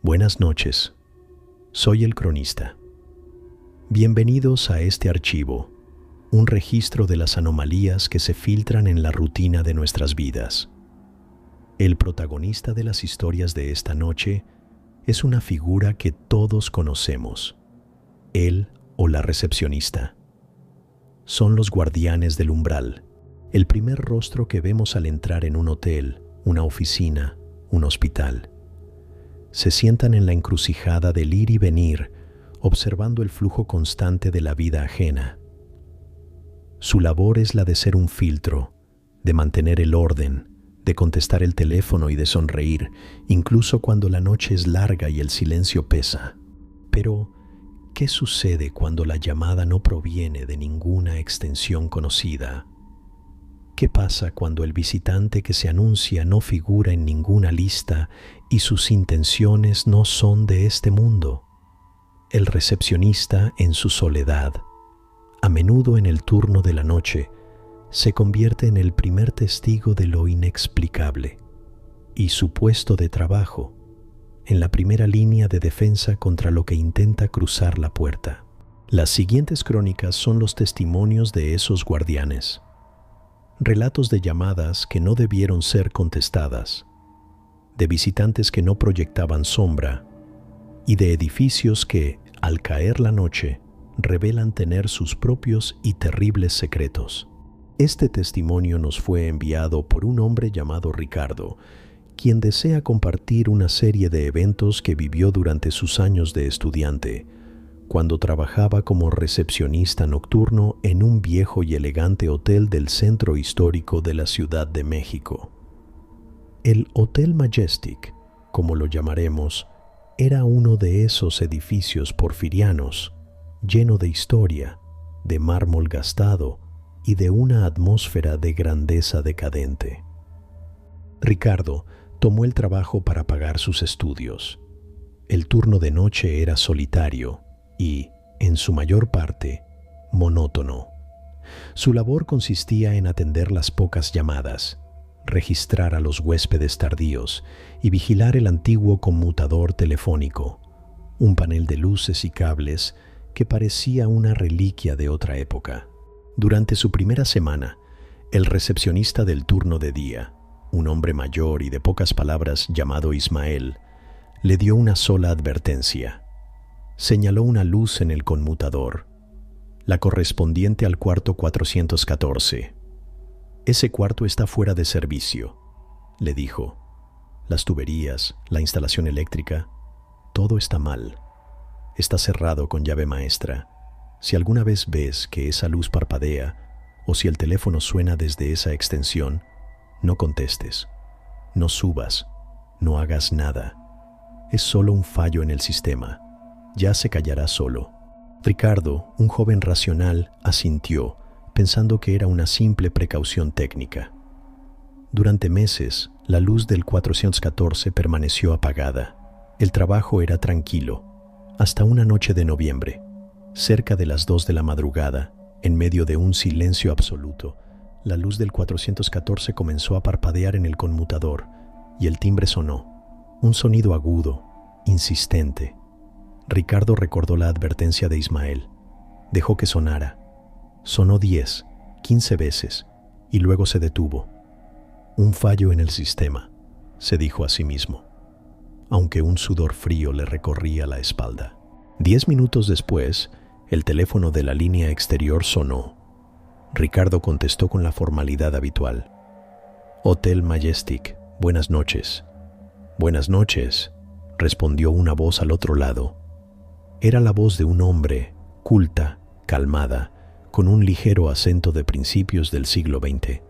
Buenas noches. Soy el cronista. Bienvenidos a este archivo, un registro de las anomalías que se filtran en la rutina de nuestras vidas. El protagonista de las historias de esta noche es una figura que todos conocemos, él o la recepcionista. Son los guardianes del umbral, el primer rostro que vemos al entrar en un hotel, una oficina, un hospital. Se sientan en la encrucijada del ir y venir, observando el flujo constante de la vida ajena. Su labor es la de ser un filtro, de mantener el orden, de contestar el teléfono y de sonreír, incluso cuando la noche es larga y el silencio pesa. Pero, ¿qué sucede cuando la llamada no proviene de ninguna extensión conocida? ¿Qué pasa cuando el visitante que se anuncia no figura en ninguna lista y sus intenciones no son de este mundo? El recepcionista, en su soledad, a menudo en el turno de la noche, se convierte en el primer testigo de lo inexplicable, y su puesto de trabajo en la primera línea de defensa contra lo que intenta cruzar la puerta. Las siguientes crónicas son los testimonios de esos guardianes. Relatos de llamadas que no debieron ser contestadas, de visitantes que no proyectaban sombra y de edificios que, al caer la noche, revelan tener sus propios y terribles secretos. Este testimonio nos fue enviado por un hombre llamado Ricardo, quien desea compartir una serie de eventos que vivió durante sus años de estudiante, cuando trabajaba como recepcionista nocturno en un viejo y elegante hotel del centro histórico de la Ciudad de México. El Hotel Majestic, como lo llamaremos, era uno de esos edificios porfirianos, lleno de historia, de mármol gastado y de una atmósfera de grandeza decadente. Ricardo tomó el trabajo para pagar sus estudios. El turno de noche era solitario y, en su mayor parte, monótono. Su labor consistía en atender las pocas llamadas, registrar a los huéspedes tardíos y vigilar el antiguo conmutador telefónico, un panel de luces y cables que parecía una reliquia de otra época. Durante su primera semana, el recepcionista del turno de día, un hombre mayor y de pocas palabras llamado Ismael, le dio una sola advertencia. Señaló una luz en el conmutador, la correspondiente al cuarto 414. «Ese cuarto está fuera de servicio», le dijo. «Las tuberías, la instalación eléctrica, todo está mal. Está cerrado con llave maestra. Si alguna vez ves que esa luz parpadea o si el teléfono suena desde esa extensión, no contestes, no subas, no hagas nada. Es solo un fallo en el sistema. Ya se callará solo». Ricardo, un joven racional, asintió, pensando que era una simple precaución técnica. Durante meses, la luz del 414 permaneció apagada. El trabajo era tranquilo, hasta una noche de noviembre, cerca de las 2 de la madrugada, en medio de un silencio absoluto. La luz del 414 comenzó a parpadear en el conmutador y el timbre sonó, un sonido agudo, insistente. Ricardo recordó la advertencia de Ismael. Dejó que sonara. Sonó 10, 15 veces y luego se detuvo. «Un fallo en el sistema», se dijo a sí mismo, aunque un sudor frío le recorría la espalda. 10 minutos después, el teléfono de la línea exterior sonó. Ricardo contestó con la formalidad habitual. «Hotel Majestic, buenas noches». «Buenas noches», respondió una voz al otro lado. Era la voz de un hombre, culta, calmada, con un ligero acento de principios del siglo XX.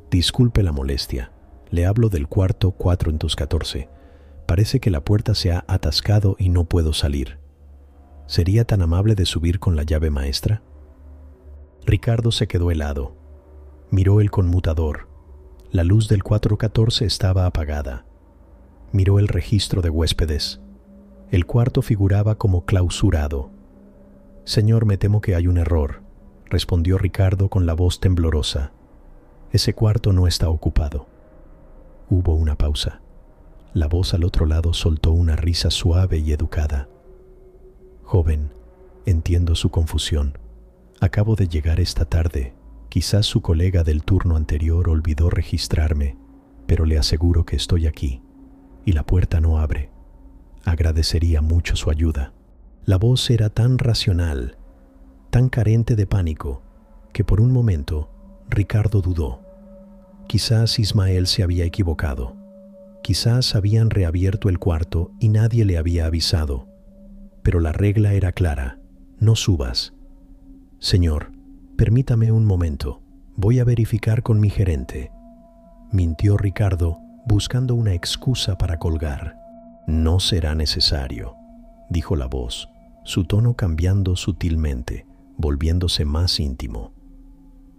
«Disculpe la molestia, le hablo del cuarto 414. Parece que la puerta se ha atascado y no puedo salir. ¿Sería tan amable de subir con la llave maestra?» Ricardo se quedó helado. Miró el conmutador. La luz del 414 estaba apagada. Miró el registro de huéspedes. El cuarto figuraba como clausurado. «Señor, me temo que hay un error», respondió Ricardo con la voz temblorosa. «Ese cuarto no está ocupado». Hubo una pausa. La voz al otro lado soltó una risa suave y educada. Joven, entiendo su confusión. Acabo de llegar esta tarde. Quizás su colega del turno anterior olvidó registrarme, pero le aseguro que estoy aquí, y la puerta no abre. Agradecería mucho su ayuda. La voz era tan racional, tan carente de pánico, que por un momento Ricardo dudó. Quizás Ismael se había equivocado. Quizás habían reabierto el cuarto y nadie le había avisado. Pero la regla era clara: no subas. Señor, permítame un momento. Voy a verificar con mi gerente. Mintió Ricardo, buscando una excusa para colgar. No será necesario, dijo la voz, su tono cambiando sutilmente, volviéndose más íntimo.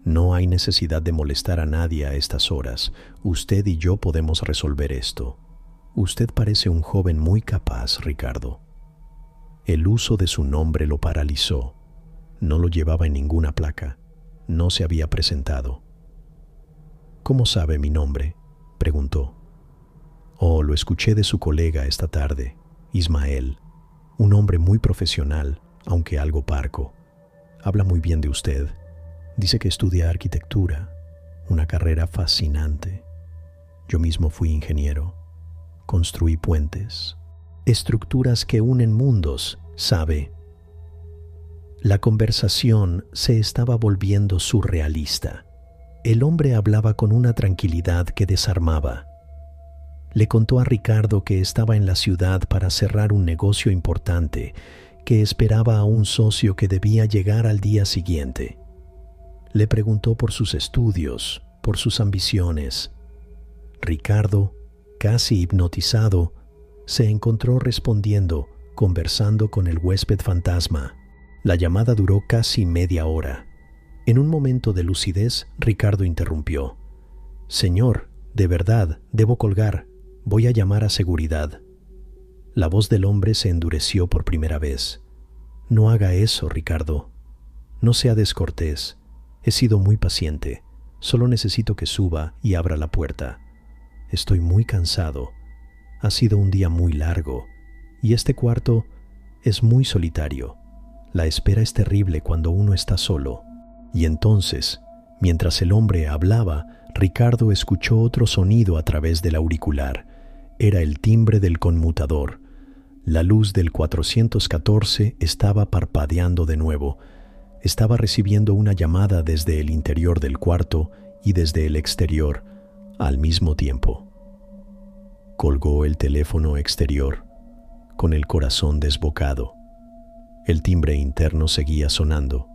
No hay necesidad de molestar a nadie a estas horas. Usted y yo podemos resolver esto. Usted parece un joven muy capaz, Ricardo. El uso de su nombre lo paralizó. No lo llevaba en ninguna placa. No se había presentado. ¿Cómo sabe mi nombre?, preguntó. Oh, lo escuché de su colega esta tarde, Ismael. Un hombre muy profesional, aunque algo parco. Habla muy bien de usted. Dice que estudia arquitectura, una carrera fascinante. Yo mismo fui ingeniero. Construí puentes, estructuras que unen mundos, ¿sabe? La conversación se estaba volviendo surrealista. El hombre hablaba con una tranquilidad que desarmaba. Le contó a Ricardo que estaba en la ciudad para cerrar un negocio importante, que esperaba a un socio que debía llegar al día siguiente. Le preguntó por sus estudios, por sus ambiciones. Ricardo, casi hipnotizado, se encontró respondiendo, conversando con el huésped fantasma. La llamada duró casi media hora. En un momento de lucidez, Ricardo interrumpió. «Señor, de verdad, debo colgar. Voy a llamar a seguridad». La voz del hombre se endureció por primera vez. «No haga eso, Ricardo. No sea descortés. He sido muy paciente. Solo necesito que suba y abra la puerta. Estoy muy cansado. Ha sido un día muy largo y este cuarto es muy solitario. La espera es terrible cuando uno está solo». Y entonces, mientras el hombre hablaba, Ricardo escuchó otro sonido a través del auricular. Era el timbre del conmutador. La luz del 414 estaba parpadeando de nuevo. Estaba recibiendo una llamada desde el interior del cuarto y desde el exterior, al mismo tiempo. Colgó el teléfono exterior, con el corazón desbocado. El timbre interno seguía sonando.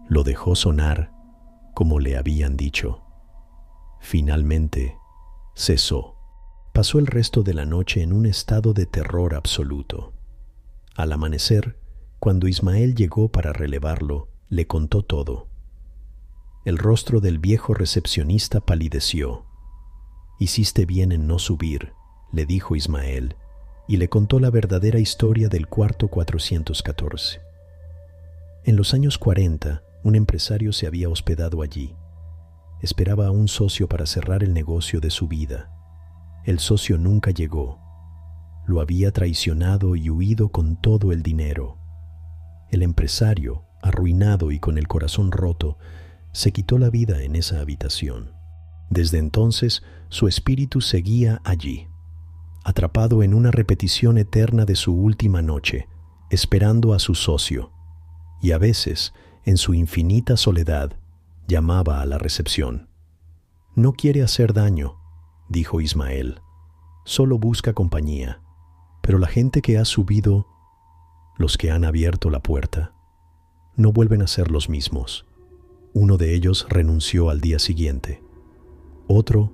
Lo dejó sonar como le habían dicho. Finalmente, cesó. Pasó el resto de la noche en un estado de terror absoluto. Al amanecer, cuando Ismael llegó para relevarlo, le contó todo. El rostro del viejo recepcionista palideció. «Hiciste bien en no subir», le dijo Ismael, y le contó la verdadera historia del cuarto 414. En los años 40, un empresario se había hospedado allí. Esperaba a un socio para cerrar el negocio de su vida. El socio nunca llegó. Lo había traicionado y huido con todo el dinero. El empresario, arruinado y con el corazón roto, se quitó la vida en esa habitación. Desde entonces, su espíritu seguía allí, atrapado en una repetición eterna de su última noche, esperando a su socio. Y a veces, en su infinita soledad, llamaba a la recepción. «No quiere hacer daño», dijo Ismael. «Solo busca compañía. Pero la gente que ha subido, los que han abierto la puerta, no vuelven a ser los mismos. Uno de ellos renunció al día siguiente. Otro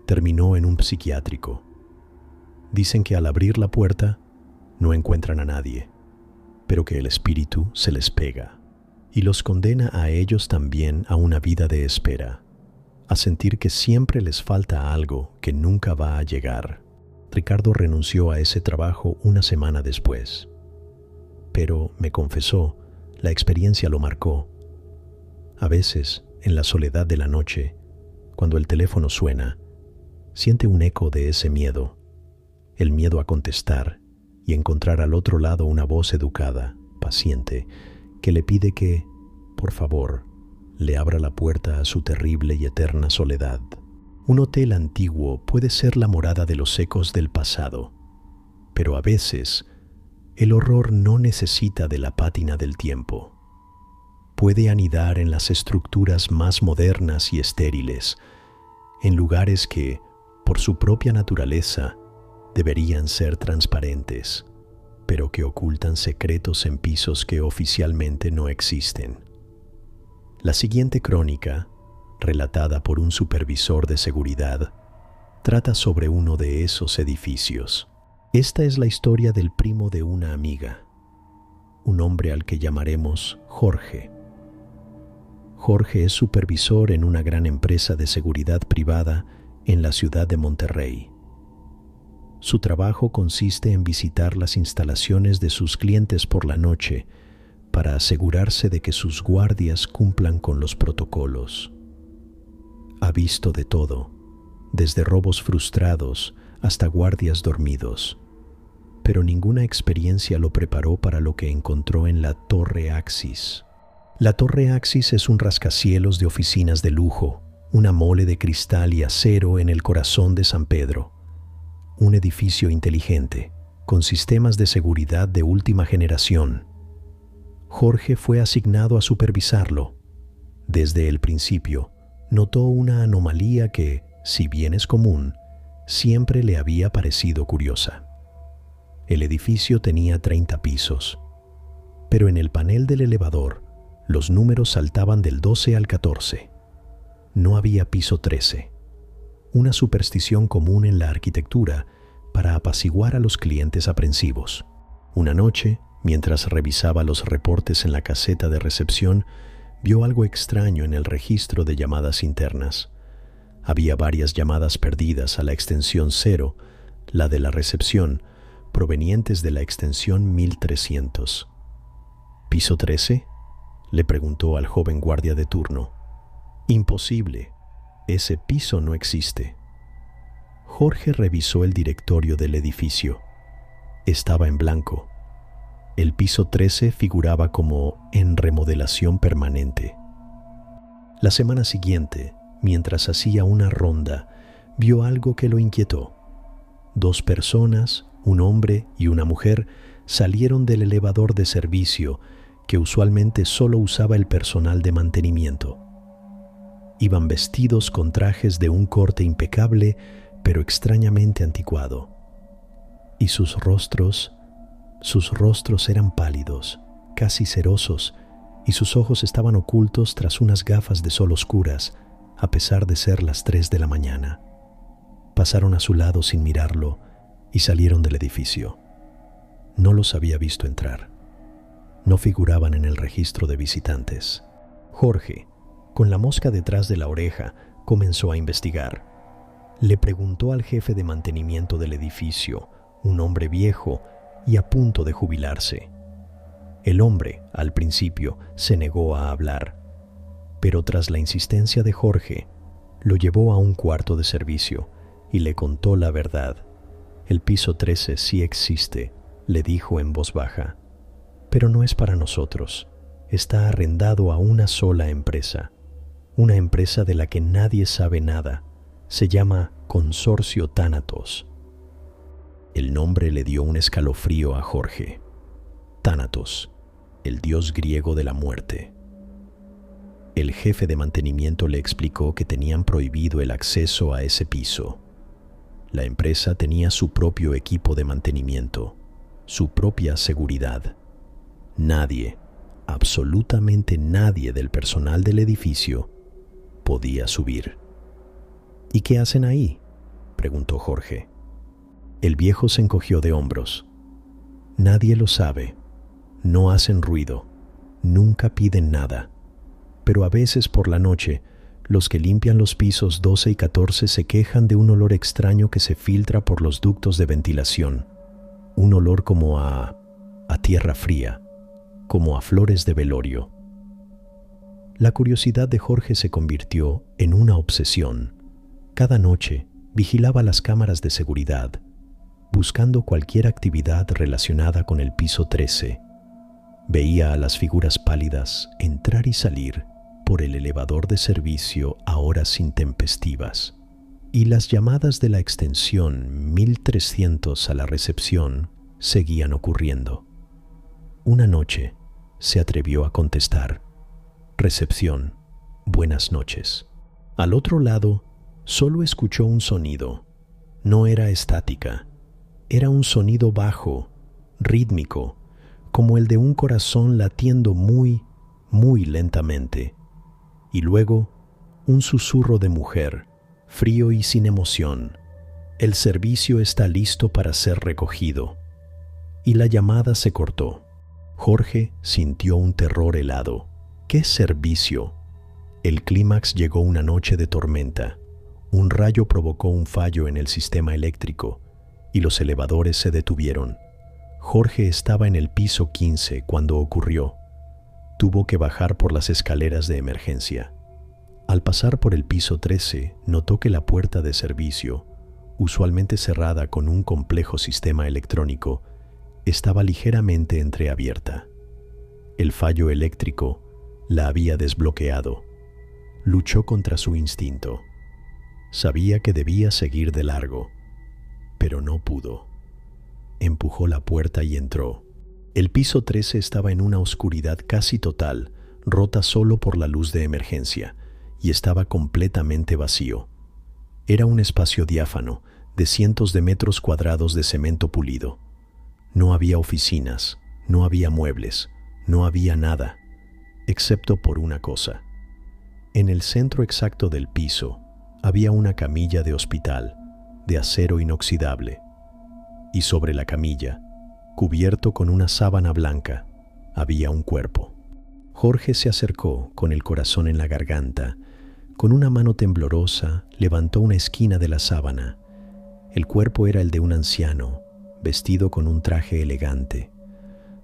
terminó en un psiquiátrico. Dicen que al abrir la puerta no encuentran a nadie, pero que el espíritu se les pega y los condena a ellos también a una vida de espera, a sentir que siempre les falta algo que nunca va a llegar». Ricardo renunció a ese trabajo una semana después. Pero, me confesó, la experiencia lo marcó. A veces, en la soledad de la noche, cuando el teléfono suena, siente un eco de ese miedo. el miedo a contestar y encontrar al otro lado una voz educada, paciente, que le pide que, por favor, le abra la puerta a su terrible y eterna soledad. Un hotel antiguo puede ser la morada de los ecos del pasado, pero a veces el horror no necesita de la pátina del tiempo. Puede anidar en las estructuras más modernas y estériles, en lugares que, por su propia naturaleza, deberían ser transparentes, pero que ocultan secretos en pisos que oficialmente no existen. La siguiente crónica, relatada por un supervisor de seguridad, trata sobre uno de esos edificios. Esta es la historia del primo de una amiga, un hombre al que llamaremos Jorge. Jorge es supervisor en una gran empresa de seguridad privada en la ciudad de Monterrey. Su trabajo consiste en visitar las instalaciones de sus clientes por la noche para asegurarse de que sus guardias cumplan con los protocolos. Ha visto de todo, desde robos frustrados hasta guardias dormidos, pero ninguna experiencia lo preparó para lo que encontró en la Torre Axis. La Torre Axis es un rascacielos de oficinas de lujo, una mole de cristal y acero en el corazón de San Pedro. Un edificio inteligente, con sistemas de seguridad de última generación. Jorge fue asignado a supervisarlo. Desde el principio, notó una anomalía que, si bien es común, siempre le había parecido curiosa. El edificio tenía 30 pisos, pero en el panel del elevador, los números saltaban del 12 al 14. No había piso 13, una superstición común en la arquitectura para apaciguar a los clientes aprensivos. Una noche, mientras revisaba los reportes en la caseta de recepción, vio algo extraño en el registro de llamadas internas. Había varias llamadas perdidas a la extensión 0, la de la recepción, provenientes de la extensión 1300. ¿Piso 13? Le preguntó al joven guardia de turno. Imposible, ese piso no existe. Jorge revisó el directorio del edificio. Estaba en blanco. El piso 13 figuraba como en remodelación permanente. La semana siguiente, mientras hacía una ronda, vio algo que lo inquietó. 2 personas, un hombre y una mujer, salieron del elevador de servicio que usualmente solo usaba el personal de mantenimiento. Iban vestidos con trajes de un corte impecable, pero extrañamente anticuado. Y sus rostros eran pálidos, casi cerosos, y sus ojos estaban ocultos tras unas gafas de sol oscuras, a pesar de ser las 3 de la mañana. Pasaron a su lado sin mirarlo y salieron del edificio. No los había visto entrar. No figuraban en el registro de visitantes. Jorge, con la mosca detrás de la oreja, comenzó a investigar. Le preguntó al jefe de mantenimiento del edificio, un hombre viejo y a punto de jubilarse. El hombre, al principio, se negó a hablar, pero tras la insistencia de Jorge, lo llevó a un cuarto de servicio y le contó la verdad. El piso 13 sí existe, le dijo en voz baja, pero no es para nosotros. Está arrendado a una sola empresa, una empresa de la que nadie sabe nada. Se llama Consorcio Thanatos. El nombre le dio un escalofrío a Jorge. Thanatos, el dios griego de la muerte. El jefe de mantenimiento le explicó que tenían prohibido el acceso a ese piso. La empresa tenía su propio equipo de mantenimiento, su propia seguridad. Nadie, absolutamente nadie del personal del edificio podía subir. ¿Y qué hacen ahí?, preguntó Jorge. El viejo se encogió de hombros. Nadie lo sabe. No hacen ruido. Nunca piden nada. Pero a veces por la noche, los que limpian los pisos 12 y 14 se quejan de un olor extraño que se filtra por los ductos de ventilación. Un olor como a tierra fría, como a flores de velorio. La curiosidad de Jorge se convirtió en una obsesión. Cada noche vigilaba las cámaras de seguridad. buscando cualquier actividad relacionada con el piso 13. Veía a las figuras pálidas entrar y salir por el elevador de servicio a horas intempestivas, y las llamadas de la extensión 1300 a la recepción seguían ocurriendo. Una noche se atrevió a contestar: «Recepción, buenas noches». Al otro lado solo escuchó un sonido. No era estática, era un sonido bajo, rítmico, como el de un corazón latiendo muy, muy lentamente. Y luego un susurro de mujer, frío y sin emoción: «El servicio está listo para ser recogido». Y la llamada se cortó. Jorge sintió un terror helado. ¿Qué servicio? El clímax llegó una noche de tormenta. Un rayo provocó un fallo en el sistema eléctrico y los elevadores se detuvieron. Jorge estaba en el piso 15 cuando ocurrió. Tuvo que bajar por las escaleras de emergencia. Al pasar por el piso 13, notó que la puerta de servicio, usualmente cerrada con un complejo sistema electrónico, estaba ligeramente entreabierta. El fallo eléctrico la había desbloqueado. Luchó contra su instinto. Sabía que debía seguir de largo, pero no pudo. Empujó la puerta y entró. El piso 13 estaba en una oscuridad casi total, rota solo por la luz de emergencia, y estaba completamente vacío. Era un espacio diáfano de cientos de metros cuadrados de cemento pulido. No había oficinas, no había muebles, no había nada, excepto por una cosa. En el centro exacto del piso había una camilla de hospital, de acero inoxidable, y sobre la camilla, cubierto con una sábana blanca, había un cuerpo. Jorge se acercó con el corazón en la garganta. Con una mano temblorosa levantó una esquina de la sábana. El cuerpo era el de un anciano, vestido con un traje elegante.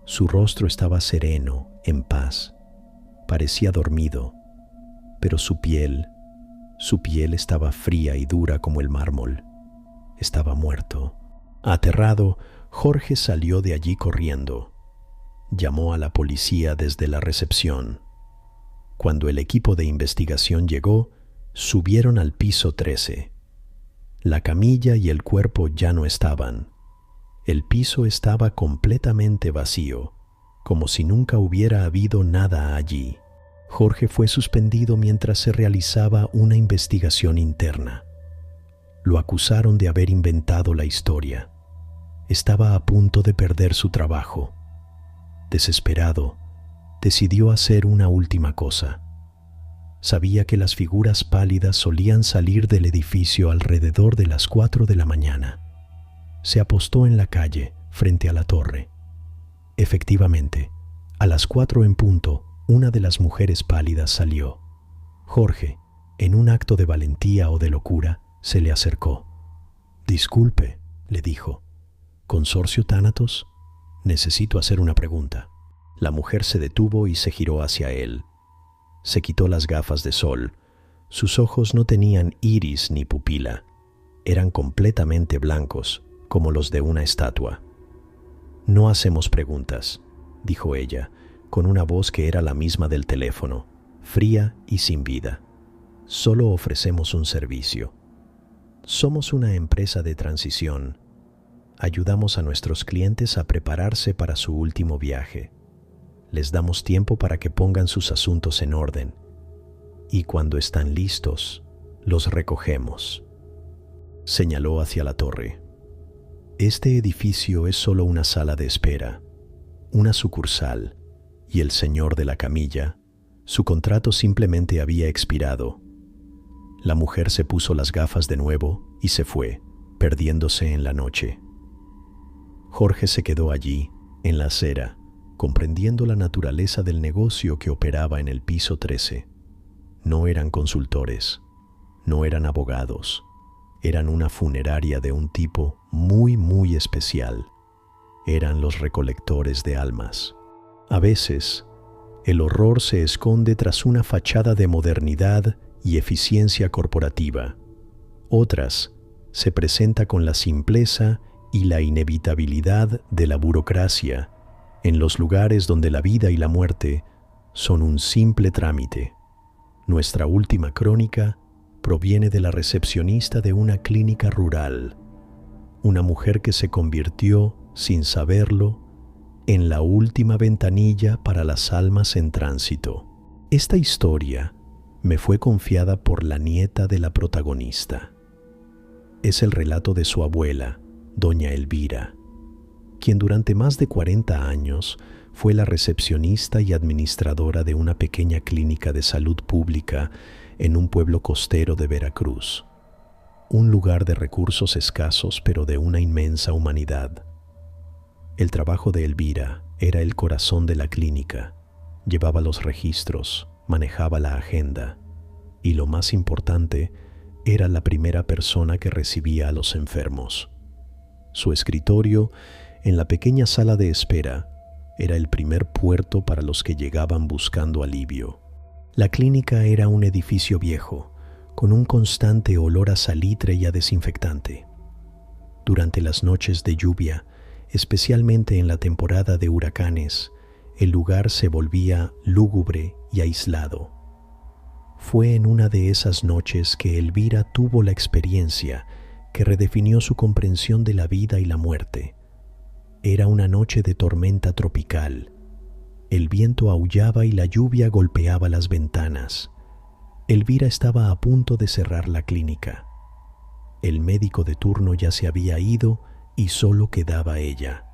Su rostro estaba sereno, en paz. Parecía dormido, pero su piel estaba fría y dura como el mármol. Estaba muerto. Aterrado, Jorge salió de allí corriendo. Llamó a la policía desde la recepción. Cuando el equipo de investigación llegó, subieron al piso 13. La camilla y el cuerpo ya no estaban. El piso estaba completamente vacío, como si nunca hubiera habido nada allí. Jorge fue suspendido mientras se realizaba una investigación interna. Lo acusaron de haber inventado la historia. Estaba a punto de perder su trabajo. Desesperado, decidió hacer una última cosa. Sabía que las figuras pálidas solían salir del edificio alrededor de las 4 de la mañana. Se apostó en la calle, frente a la torre. Efectivamente, a las 4 en punto, una de las mujeres pálidas salió. Jorge, en un acto de valentía o de locura, se le acercó. «Disculpe», le dijo. «¿Consorcio Thanatos? Necesito hacer una pregunta». La mujer se detuvo y se giró hacia él. Se quitó las gafas de sol. Sus ojos no tenían iris ni pupila. Eran completamente blancos, como los de una estatua. «No hacemos preguntas», dijo ella, con una voz que era la misma del teléfono, fría y sin vida. «Solo ofrecemos un servicio. Somos una empresa de transición. Ayudamos a nuestros clientes a prepararse para su último viaje. Les damos tiempo para que pongan sus asuntos en orden. Y cuando están listos, los recogemos». Señaló hacia la torre. «Este edificio es solo una sala de espera, una sucursal, y el señor de la camilla, su contrato simplemente había expirado». La mujer se puso las gafas de nuevo y se fue, perdiéndose en la noche. Jorge se quedó allí, en la acera, comprendiendo la naturaleza del negocio que operaba en el piso 13. No eran consultores, no eran abogados, eran una funeraria de un tipo muy, muy especial. Eran los recolectores de almas. A veces, el horror se esconde tras una fachada de modernidad y eficiencia corporativa. Otras, se presenta con la simpleza y la inevitabilidad de la burocracia en los lugares donde la vida y la muerte son un simple trámite. Nuestra última crónica proviene de la recepcionista de una clínica rural, una mujer que se convirtió, sin saberlo, en la última ventanilla para las almas en tránsito. Esta historia me fue confiada por la nieta de la protagonista. Es el relato de su abuela, doña Elvira, quien durante más de 40 años fue la recepcionista y administradora de una pequeña clínica de salud pública en un pueblo costero de Veracruz, un lugar de recursos escasos pero de una inmensa humanidad. El trabajo de Elvira era el corazón de la clínica. Llevaba los registros, manejaba la agenda y, lo más importante, era la primera persona que recibía a los enfermos. Su escritorio, en la pequeña sala de espera, era el primer puerto para los que llegaban buscando alivio. La clínica era un edificio viejo, con un constante olor a salitre y a desinfectante. Durante las noches de lluvia, especialmente en la temporada de huracanes, el lugar se volvía lúgubre y aislado. Fue en una de esas noches que Elvira tuvo la experiencia que redefinió su comprensión de la vida y la muerte. Era una noche de tormenta tropical. El viento aullaba y la lluvia golpeaba las ventanas. Elvira estaba a punto de cerrar la clínica. El médico de turno ya se había ido y solo quedaba ella.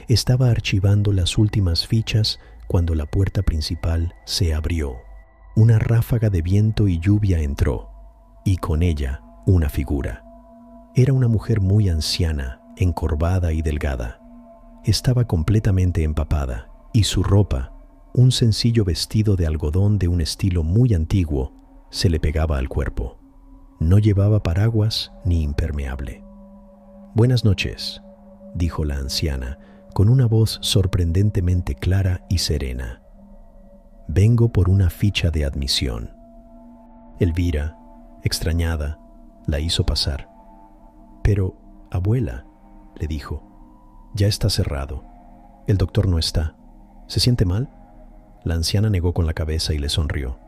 Estaba archivando las últimas fichas cuando la puerta principal se abrió. Una ráfaga de viento y lluvia entró, y con ella una figura. Era una mujer muy anciana, encorvada y delgada. Estaba completamente empapada, y su ropa, un sencillo vestido de algodón de un estilo muy antiguo, se le pegaba al cuerpo. No llevaba paraguas ni impermeable. «Buenas noches», dijo la anciana, con una voz sorprendentemente clara y serena. «Vengo por una ficha de admisión». Elvira, extrañada, la hizo pasar. «Pero, abuela», le dijo, «ya está cerrado. El doctor no está. ¿Se siente mal?». La anciana negó con la cabeza y le sonrió.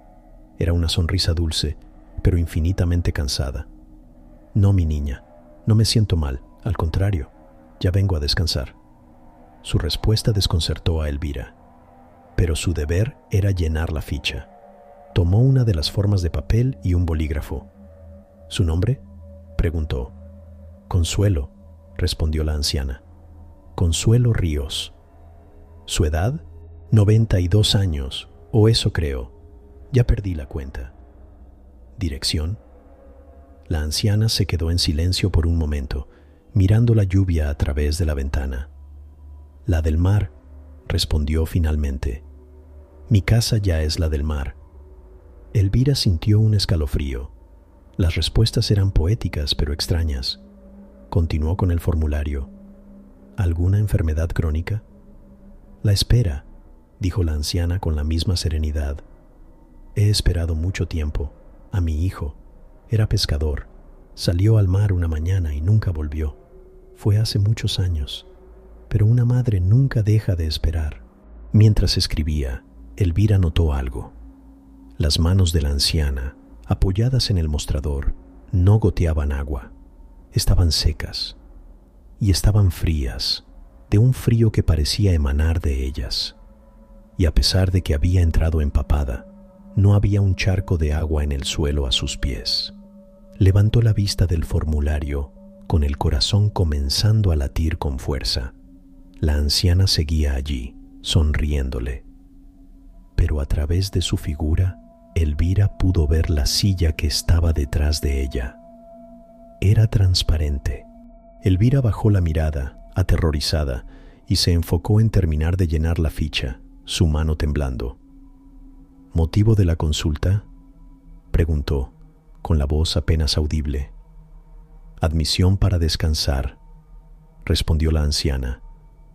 Era una sonrisa dulce, pero infinitamente cansada. «No, mi niña, no me siento mal. Al contrario, ya vengo a descansar». Su respuesta desconcertó a Elvira, pero su deber era llenar la ficha. Tomó una de las formas de papel y un bolígrafo. «¿Su nombre?», preguntó. «Consuelo», respondió la anciana. «Consuelo Ríos». «¿Su edad?». «92 años, o eso creo. Ya perdí la cuenta». «¿Dirección?». La anciana se quedó en silencio por un momento, mirando la lluvia a través de la ventana. «La del mar», respondió finalmente. «Mi casa ya es la del mar». Elvira sintió un escalofrío. Las respuestas eran poéticas pero extrañas. Continuó con el formulario. «¿Alguna enfermedad crónica?». «La espera», dijo la anciana con la misma serenidad. «He esperado mucho tiempo. A mi hijo. Era pescador. Salió al mar una mañana y nunca volvió. Fue hace muchos años. Pero una madre nunca deja de esperar». Mientras escribía, Elvira notó algo. Las manos de la anciana, apoyadas en el mostrador, no goteaban agua. Estaban secas. Y estaban frías, de un frío que parecía emanar de ellas. Y a pesar de que había entrado empapada, no había un charco de agua en el suelo a sus pies. Levantó la vista del formulario, con el corazón comenzando a latir con fuerza. La anciana seguía allí, sonriéndole. Pero a través de su figura, Elvira pudo ver la silla que estaba detrás de ella. Era transparente. Elvira bajó la mirada, aterrorizada, y se enfocó en terminar de llenar la ficha, su mano temblando. «¿Motivo de la consulta?», preguntó, con la voz apenas audible. «Admisión para descansar», respondió la anciana,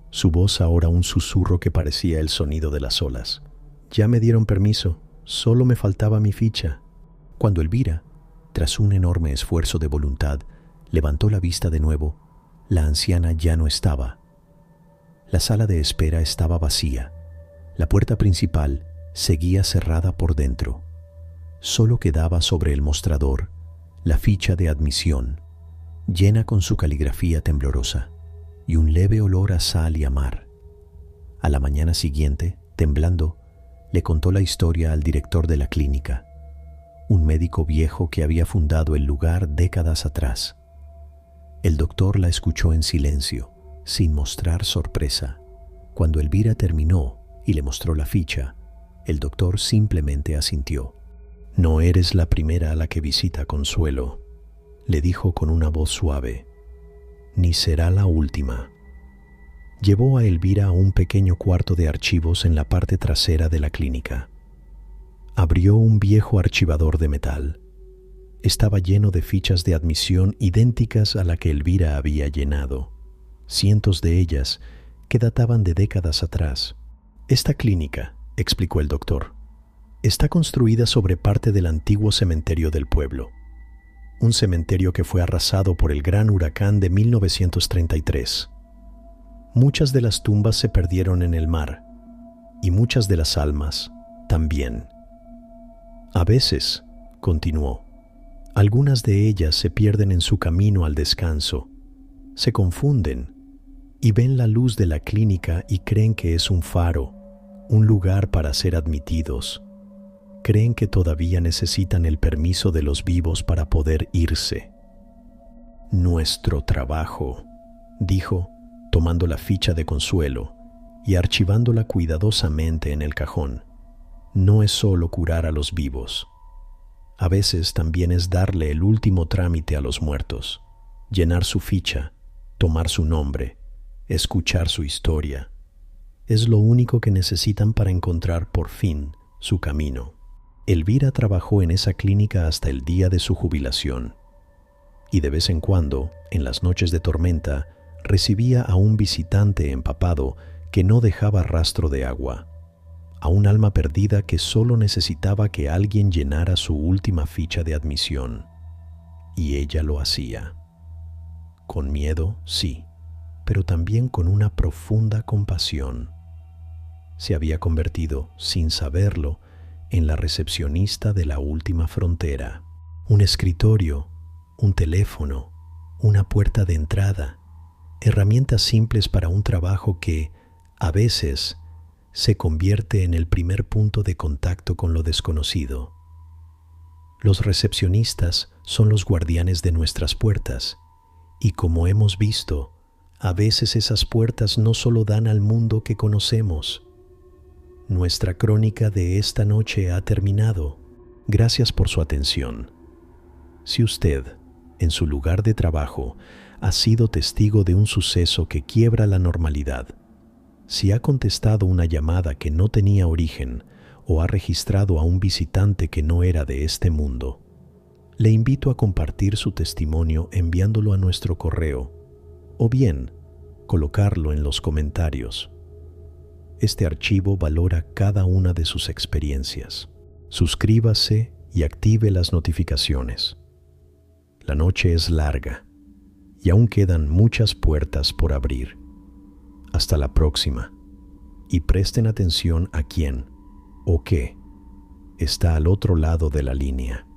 su voz ahora un susurro que parecía el sonido de las olas. «Ya me dieron permiso, solo me faltaba mi ficha». Cuando Elvira, tras un enorme esfuerzo de voluntad, levantó la vista de nuevo, La anciana ya no estaba. La sala de espera estaba vacía. La puerta principal seguía cerrada por dentro. Solo quedaba sobre el mostrador la ficha de admisión, llena con su caligrafía temblorosa, y un leve olor a sal y a mar. A la mañana siguiente, temblando, le contó la historia al director de la clínica, un médico viejo que había fundado el lugar décadas atrás. El doctor la escuchó en silencio, sin mostrar sorpresa. Cuando Elvira terminó y le mostró la ficha, el doctor simplemente asintió. «No eres la primera a la que visita Consuelo», le dijo con una voz suave. «Ni será la última». Llevó a Elvira a un pequeño cuarto de archivos en la parte trasera de la clínica. Abrió un viejo archivador de metal. Estaba lleno de fichas de admisión idénticas a la que Elvira había llenado, cientos de ellas que databan de décadas atrás. «Esta clínica», explicó el doctor, «está construida sobre parte del antiguo cementerio del pueblo, un cementerio que fue arrasado por el gran huracán de 1933. Muchas de las tumbas se perdieron en el mar, y muchas de las almas también. A veces», continuó, «algunas de ellas se pierden en su camino al descanso, se confunden y ven la luz de la clínica y creen que es un faro, un lugar para ser admitidos. Creen que todavía necesitan el permiso de los vivos para poder irse». «Nuestro trabajo», dijo, tomando la ficha de Consuelo y archivándola cuidadosamente en el cajón, «no es solo curar a los vivos. A veces también es darle el último trámite a los muertos, llenar su ficha, tomar su nombre, escuchar su historia. Es lo único que necesitan para encontrar por fin su camino». Elvira trabajó en esa clínica hasta el día de su jubilación, y de vez en cuando, en las noches de tormenta, recibía a un visitante empapado que no dejaba rastro de agua, a un alma perdida que solo necesitaba que alguien llenara su última ficha de admisión. Y ella lo hacía. Con miedo, sí, pero también con una profunda compasión. Se había convertido, sin saberlo, en la recepcionista de la última frontera. Un escritorio, un teléfono, una puerta de entrada, herramientas simples para un trabajo que, a veces, se convierte en el primer punto de contacto con lo desconocido. Los recepcionistas son los guardianes de nuestras puertas, y como hemos visto, a veces esas puertas no solo dan al mundo que conocemos. Nuestra crónica de esta noche ha terminado. Gracias por su atención. Si usted, en su lugar de trabajo, ha sido testigo de un suceso que quiebra la normalidad, si ha contestado una llamada que no tenía origen o ha registrado a un visitante que no era de este mundo, le invito a compartir su testimonio enviándolo a nuestro correo o bien colocarlo en los comentarios. Este archivo valora cada una de sus experiencias. Suscríbase y active las notificaciones. La noche es larga y aún quedan muchas puertas por abrir. Hasta la próxima, y presten atención a quién o qué está al otro lado de la línea.